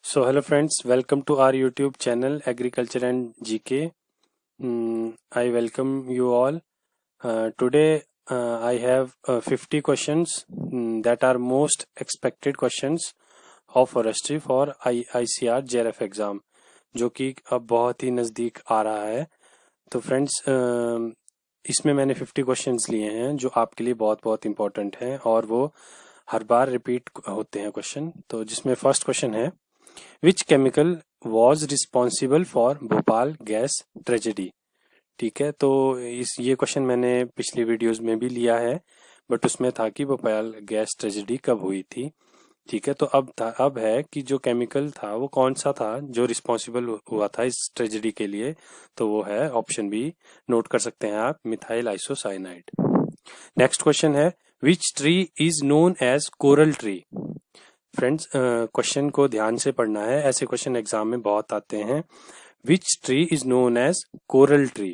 So hello friends, welcome to our YouTube channel Agriculture and GK. I welcome you all. Today I have 50 questions that are most expected questions of forestry for ICR JRF exam जो कि अब बहुत ही नज़दीक आ रहा है। तो friends इसमें मैंने 50 क्वेश्चंस लिए हैं जो आपके लिए बहुत बहुत इम्पोर्टेंट हैं और वो हर बार रिपीट होते हैं क्वेश्चन। तो जिसमें फर्स्ट क्वेश्चन है, which chemical was responsible for Bhopal gas tragedy. ठीक है, तो ये क्वेश्चन मैंने पिछली वीडियोस में भी लिया है, बट उसमें था कि भोपाल गैस ट्रेजेडी कब हुई थी। ठीक है, तो अब है कि जो केमिकल था वो कौन सा था जो रिस्पॉन्सिबल हुआ था इस ट्रेजेडी के लिए। तो वो है ऑप्शन बी, नोट कर सकते हैं आप, मिथाइल आइसोसाइनाइड। नेक्स्ट क्वेश्चन है, which tree is known as coral tree. Friends question को ध्यान से पढ़ना है, ऐसे क्वेश्चन एग्जाम में बहुत आते हैं। Which tree is known as coral tree.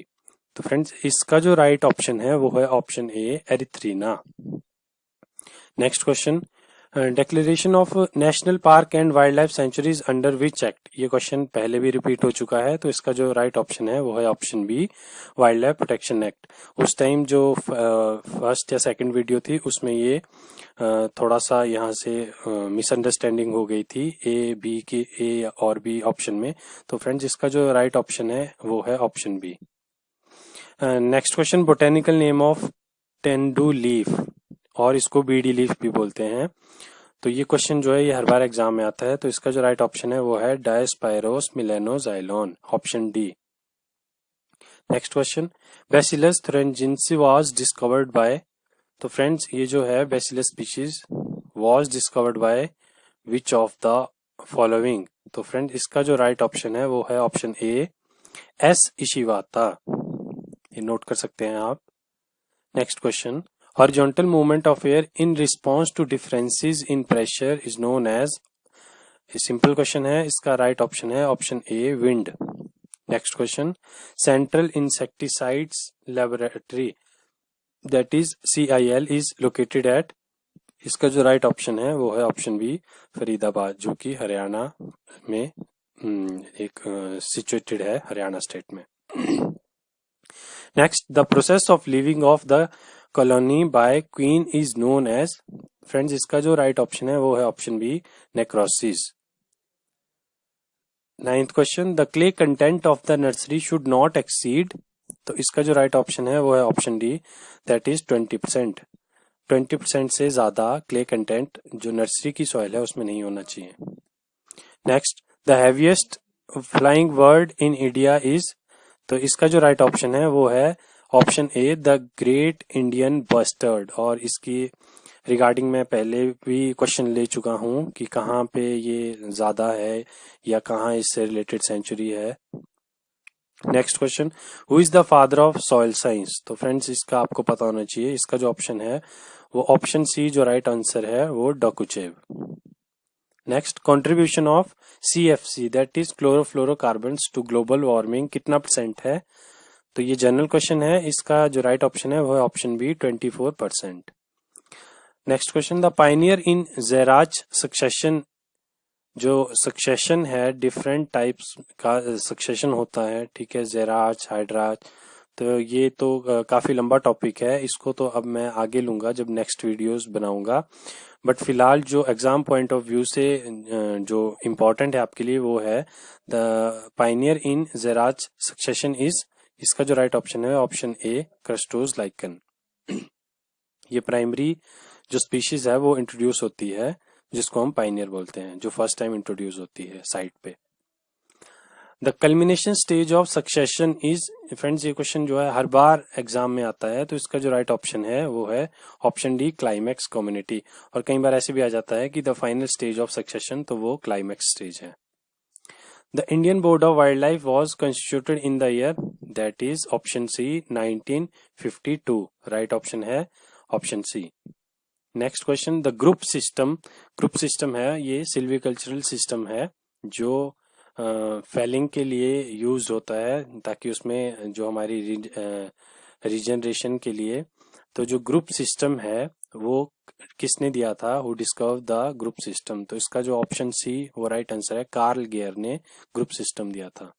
तो फ्रेंड्स इसका जो राइट ऑप्शन है वो है option A, erythrina. Next question, declaration of national park and wildlife sanctuaries under which act. ये क्वेश्चन पहले भी रिपीट हो चुका है, तो इसका जो राइट ऑप्शन है वो है option B, wildlife protection act. उस टाइम जो फर्स्ट या सेकंड वीडियो थी उसमें ये थोड़ा सा यहाँ से मिसअंडरस्टैंडिंग हो गई थी ए और बी ऑप्शन में। तो फ्रेंड्स इसका जो राइट ऑप्शन है वो है option B. Next question, botanical name of tendu leaf, और इसको बीडी लीफ भी बोलते हैं। तो ये क्वेश्चन जो है ये हर बार एग्जाम में आता है, तो इसका जो राइट ऑप्शन है वो है diospyros melanoxylon, option D. Next question, bacillus thuringiensis was discovered by. तो फ्रेंड्स ये जो है bacillus species was discovered by which of the following. तो फ्रेंड इसका जो राइट ऑप्शन है वो है ऑप्शन ए, एस इशिवाता। ये नोट कर सकते हैं आप। Next question, horizontal movement of air in response to differences in pressure is known as. Simple question है, इसका राइट ऑप्शन है option A, wind. Next question, central insecticides laboratory that is CIL is located at. इसका जो right option है वो है option B, Faridabad, जो कि हरियाणा में एक सिचुएटेड है, हरियाणा स्टेट में। Next, the process of living of the colony by queen is known as. Friends इसका जो राइट ऑप्शन है वो है option B, necrosis. Ninth question, the clay content of the nursery should not exceed. तो इसका जो right option है वो है ऑप्शन डी, दैट इज 20%। 20% से ज्यादा क्ले कंटेंट जो नर्सरी की सॉइल है उसमें नहीं होना चाहिए। Next, the heaviest flying bird in India is. तो इसका जो राइट ऑप्शन है वो है option A, the great Indian bustard. और इसकी रिगार्डिंग मैं पहले भी क्वेश्चन ले चुका हूं कि कहाँ पे ये ज्यादा है या कहाँ इससे रिलेटेड सेंचुरी है। Next question, who is the father of soil science. तो फ्रेंड्स इसका आपको पता होना चाहिए, इसका जो ऑप्शन है वो ऑप्शन सी जो राइट आंसर है वो Dokuchaev. Next, contribution of CFC that is chlorofluorocarbons to global warming कितना % है। तो ये जनरल क्वेश्चन है, इसका जो राइट ऑप्शन है वो है option B, 24%। Next question, the pioneer in xerarch succession. जो सक्सेशन है, डिफरेंट टाइप्स का सक्सेशन होता है, ठीक है, ज़ेराच, हाइड्राच। तो ये तो काफी लंबा टॉपिक है, इसको तो अब मैं आगे लूंगा जब नेक्स्ट वीडियोस बनाऊंगा। बट फिलहाल जो एग्जाम पॉइंट ऑफ व्यू से जो इम्पोर्टेंट है आपके लिए वो है the pioneer in xerarch succession is. इसका जो राइट ऑप्शन है ऑप्शन ए, क्रस्टोज लाइकन। ये प्राइमरी जो स्पीशीज है वो इंट्रोड्यूस होती है, जिसको हम पायनियर बोलते हैं, जो फर्स्ट टाइम इंट्रोड्यूस होती है साइट पे। The culmination stage of succession is. Friends ये क्वेश्चन जो है हर बार एग्जाम में आता है, तो इसका जो राइट ऑप्शन है वो है ऑप्शन डी, क्लाइमैक्स कम्युनिटी। और कई बार ऐसे भी आ जाता है कि the final stage of succession, तो वो क्लाइमैक्स स्टेज है। The Indian board of wildlife was constituted in the year, that is option C, 1952। Right option है option C. Next question, the group system है, ये silvicultural system है जो Fehling के लिए यूज होता है, ताकि उसमें जो हमारी रीजनरेशन के लिए। तो जो ग्रुप सिस्टम है वो किसने दिया था? Who discover the group system. तो इसका जो ऑप्शन सी वो राइट आंसर है, कार्ल गेयर ने ग्रुप सिस्टम दिया था।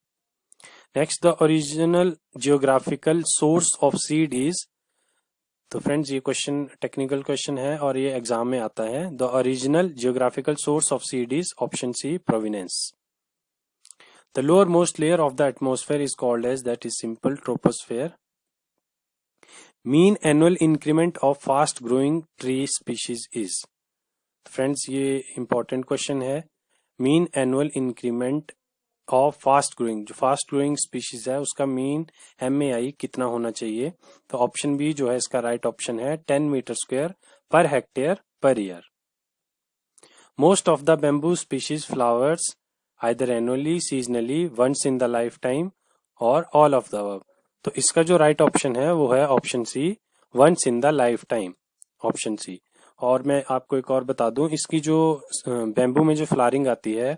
Next, the original geographical source of seed is. तो फ्रेंड्स ये क्वेश्चन टेक्निकल क्वेश्चन है और ये एग्जाम में आता है। The original geographical source of seed is option C, provenance. The lower most layer of the atmosphere is called as, that is simple troposphere. Mean annual increment of fast growing tree species is. Friends ये important question है। Mean annual increment of fast growing, जो fast growing species है उसका mean MAI कितना होना चाहिए? तो option B जो है इसका राइट ऑप्शन है, 10 metre square per hectare per year. Most of the bamboo species flowers either annually, seasonally, once in the life time और ऑल ऑफ द अबव। तो इसका जो राइट ऑप्शन है वो है option C, once in the life time, option C. और मैं आपको एक और बता दूं, इसकी जो बैम्बू में जो फ्लावरिंग आती है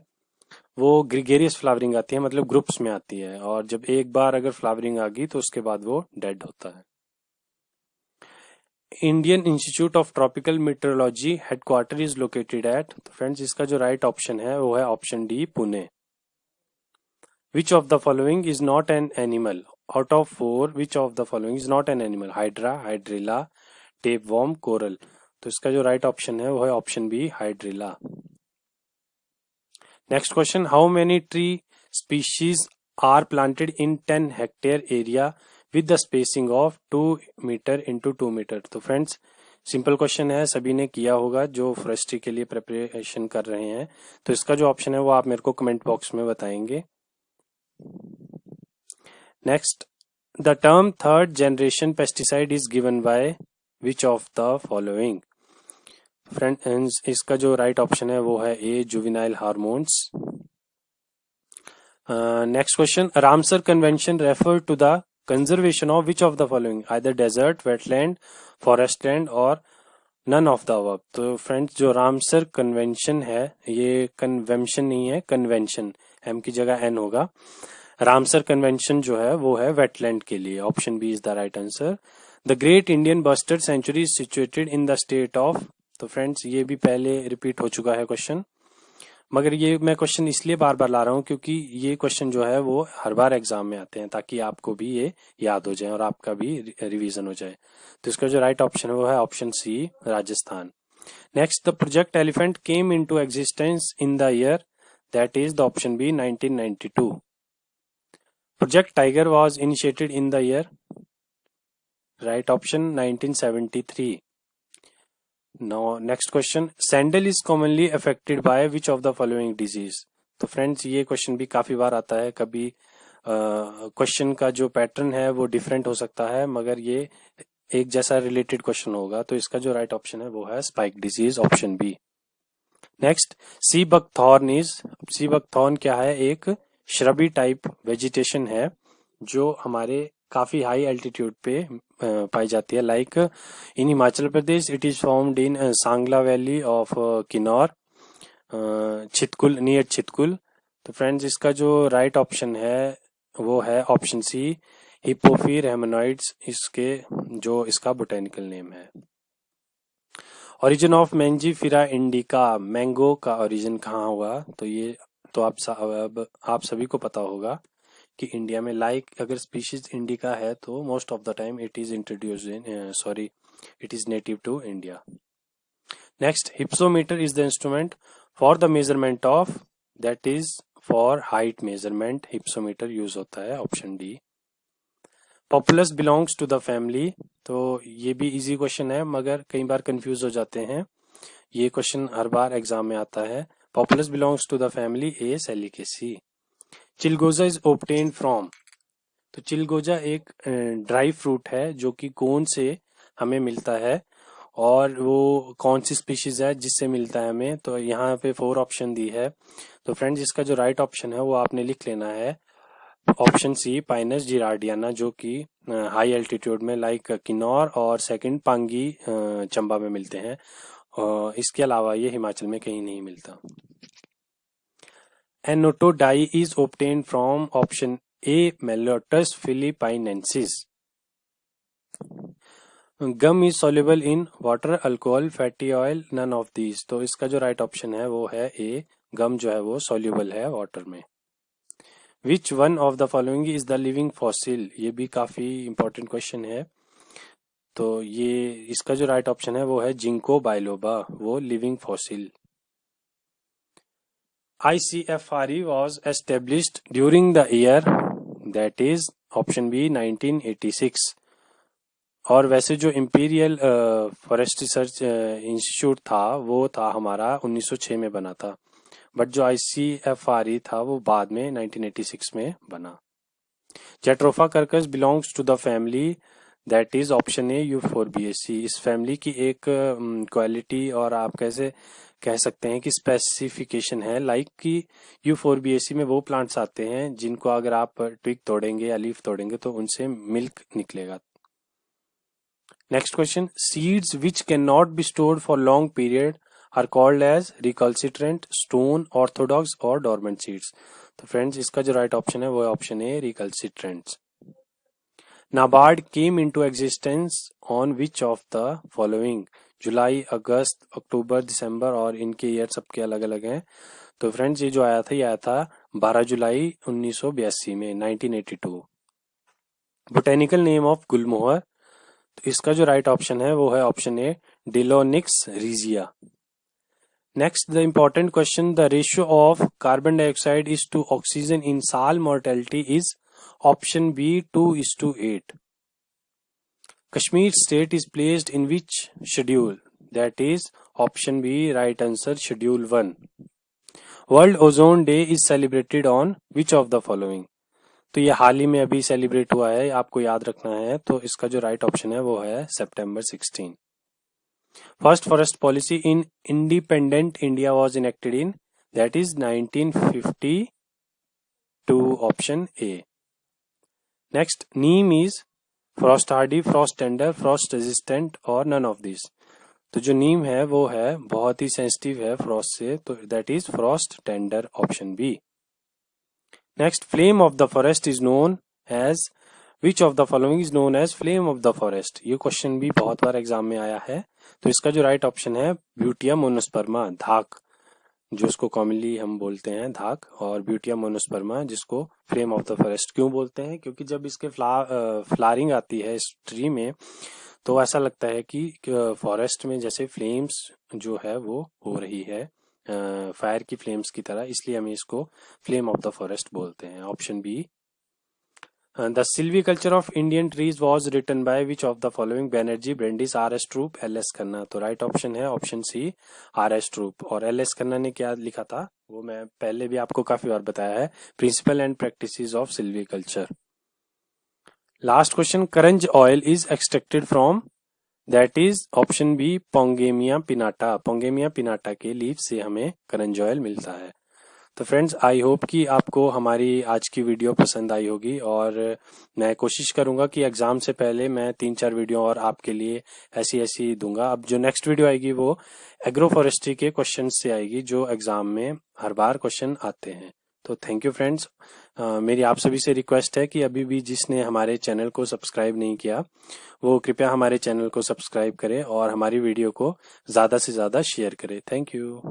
वो ग्रीगेरियस फ्लावरिंग आती है, मतलब ग्रुप्स में आती है, और जब एक बार अगर फ्लावरिंग आ गई तो उसके बाद वो डेड होता है। Indian institute of tropical meteorology headquarter is located at. तो फ्रेंड्स इसका जो राइट ऑप्शन है वो है option D, Pune. Which of the following is not an animal? Out of 4 which of the following is not an animal? Hydra, hydrilla, tapeworm, coral. तो इसका जो right option है वो है option B, hydrilla. Next question, how many tree species are planted in 10 hectare area with the spacing of 2 meter into 2 meter? तो friends simple question है, सभी ने किया होगा जो फॉरेस्ट्री के लिए प्रिपरेशन कर रहे हैं। तो इसका जो ऑप्शन है वो आप मेरे को कमेंट बॉक्स में बताएंगे। Next, the term third generation pesticide is given by which of the following? Friends इसका जो राइट ऑप्शन है वो है A, juvenile hormones. Next question, Ramsar convention refer to the conservation of which of the following? Either desert, wetland, forest land और none of the above. तो friends जो Ramsar convention है, ये कन्वेंशन नहीं है, कन्वेंशन, एम की जगह N होगा। रामसर कन्वेंशन जो है वो है वेटलैंड के लिए, option B is the right answer. The great Indian bustard sanctuary is situated in the state of. तो फ्रेंड्स ये भी पहले रिपीट हो चुका है क्वेश्चन, मगर ये मैं क्वेश्चन इसलिए बार बार ला रहा हूँ क्योंकि ये क्वेश्चन जो है वो हर बार एग्जाम में आते हैं, ताकि आपको भी ये याद हो जाए और आपका भी रिवीजन हो जाए। तो इसका जो राइट ऑप्शन है वो है option C, Rajasthan. Next, the project elephant came into existence in the year, that is the option B, 1992। Project tiger was initiated in the year, right option 1973। Now next question, sandal is commonly affected by which of the following disease? तो friends ये question भी काफी बार आता है, कभी question का जो pattern है वो डिफरेंट हो सकता है, मगर ये एक जैसा रिलेटेड क्वेश्चन होगा। तो इसका जो राइट ऑप्शन है वो है spike disease, option B. Next, sea buckthorn is. Sea buckthorn क्या है? एक श्रबी टाइप वेजिटेशन है जो हमारे काफी हाई एल्टीट्यूड पे पाई जाती है। Like in Himachal Pradesh it is found in Sangla valley of Kinnaur, Chitkul, near Chitkul. तो फ्रेंड्स इसका जो राइट ऑप्शन है वो है ऑप्शन सी, हिप्पोफिर हेमनॉइड्स, इसके जो इसका बोटेनिकल नेम है। ओरिजिन ऑफ मैंजीफिरा इंडिका, मैंगो का ओरिजिन कहाँ हुआ? तो ये तो आप सभी को पता होगा कि इंडिया में, लाइक अगर स्पीशीज इंडिका है तो most of the time it is introduced in it is native to India. Next, hypsometer is the instrument for the measurement of, that is for height measurement, hypsometer use होता है, option D. Populus belongs to the family, तो ये भी easy question है मगर कई बार confuse हो जाते हैं, ये क्वेश्चन हर बार एग्जाम में आता है। Populus belongs to the family A, salicaceae. Chilgoza is obtained from. तो चिलगोजा एक ड्राई फ्रूट है जो कि कौन से हमें मिलता है, और वो कौन सी स्पीशीज है जिससे मिलता है हमें? तो यहाँ पे 4 ऑप्शन दी है। तो फ्रेंड्स इसका जो राइट ऑप्शन है वो आपने लिख लेना है, ऑप्शन सी, पाइनस जिरार्डियाना, जो कि हाई एल्टीट्यूड में लाइक किन्नौर और सेकंड पांगी चंबा में मिलते हैं। इसके अलावा ये हिमाचल में कहीं नहीं मिलता। Annatto dye is obtained from option A, mallotus philippinensis. Gum is soluble in water, alcohol, fatty oil, none of these. तो इसका जो राइट ऑप्शन है वो है ए, गम जो है वो सॉल्युबल है वाटर में। Which one of the following is the living fossil, ये भी काफी इंपॉर्टेंट क्वेश्चन है। तो ये इसका जो राइट ऑप्शन है वो है जिंको बाइलोबा, वो living fossil. ICFRE was established during the year, that is option B 1986। और वैसे जो इंपीरियल फॉरेस्ट रिसर्च इंस्टीट्यूट था वो था हमारा 1906 में बना था, बट जो ICFRE था वो बाद में 1986 में बना। Jatropha curcas belongs to the family, that is option A euphorbiaceae. इस फैमिली की एक क्वालिटी और आप कैसे कह सकते हैं कि स्पेसिफिकेशन है, लाइक कि यूफोरबिएसी में वो प्लांट्स आते हैं जिनको अगर आप ट्विग तोड़ेंगे या लीफ तोड़ेंगे तो उनसे मिल्क निकलेगा। Next question, seeds which can not be stored for long period are called as recalcitrant, stone, orthodox और डोरमेंट सीड्स। तो फ्रेंड्स इसका जो राइट ऑप्शन है वो है option A recalcitrants. NABARD came into existence on which of the following, July, August, October, December और इनके year सबके अलग अलग हैं। तो फ्रेंड्स ये जो आया था, ये आया था 12 जुलाई 1982 में, 1982। बोटेनिकल नेम ऑफ गुलमोहर, तो इसका जो राइट ऑप्शन है वो है option A delonix regia. Next the important question, the ratio of carbon dioxide is to oxygen in sal mortality is option B 2:8। Kashmir state is placed in which schedule, that is option B right answer schedule 1. World Ozone Day is celebrated on which of the following, तो ये हाल ही में अभी celebrate हुआ है, आपको याद रखना है। तो इसका जो राइट ऑप्शन है वो है September 16। First forest policy in independent India was enacted in, that is 1952, option A. Next, Neem is Frost Hardy, Frost tender, Frost resistant और नन ऑफ दिस। तो जो नीम है वो है बहुत ही सेंसिटिव है फ्रॉस्ट से, तो that is frost tender, option B. Next, flame of the forest is known as, which of the following is known as flame of the forest. ये क्वेश्चन भी बहुत बार एग्जाम में आया है। तो इसका जो राइट ऑप्शन है ब्यूटिया मोनोस्पर्मा, धाक, जो उसको कॉमनली हम बोलते हैं धाक, और ब्यूटिया मोनोस्पर्मा जिसको फ्लेम ऑफ द फॉरेस्ट क्यों बोलते हैं, क्योंकि जब इसके फ्लावरिंग आती है इस ट्री में तो ऐसा लगता है कि फॉरेस्ट में जैसे फ्लेम्स जो है वो हो रही है फायर की फ्लेम्स की तरह, इसलिए हम इसको फ्लेम ऑफ द फॉरेस्ट बोलते हैं, option B. The silviculture of Indian trees was written by which of the following, Banerjee, Brandis, R S. Troup, L S. Khanna. तो राइट ऑप्शन है ऑप्शन सी आर.एस. ट्रूप। और एल.एस. खन्ना ने क्या लिखा था वो मैं पहले भी आपको काफी बार बताया है, principle and practices of silviculture. Last question, karanj oil is extracted from, that is option B pongamia pinnata. Pongamia pinnata के लीफ से हमें करंज ऑयल मिलता है। तो फ्रेंड्स आई होप कि आपको हमारी आज की वीडियो पसंद आई होगी, और मैं कोशिश करूंगा कि एग्जाम से पहले मैं 3-4 वीडियो और आपके लिए ऐसी दूंगा। अब जो नेक्स्ट वीडियो आएगी वो एग्रो फॉरेस्ट्री के क्वेश्चन से आएगी, जो एग्जाम में हर बार क्वेश्चन आते हैं। तो थैंक यू फ्रेंड्स। मेरी आप सभी से रिक्वेस्ट है कि अभी भी जिसने हमारे चैनल को सब्सक्राइब नहीं किया वो कृपया हमारे चैनल को सब्सक्राइब करें और हमारी वीडियो को ज्यादा से ज्यादा शेयर करें। Thank you.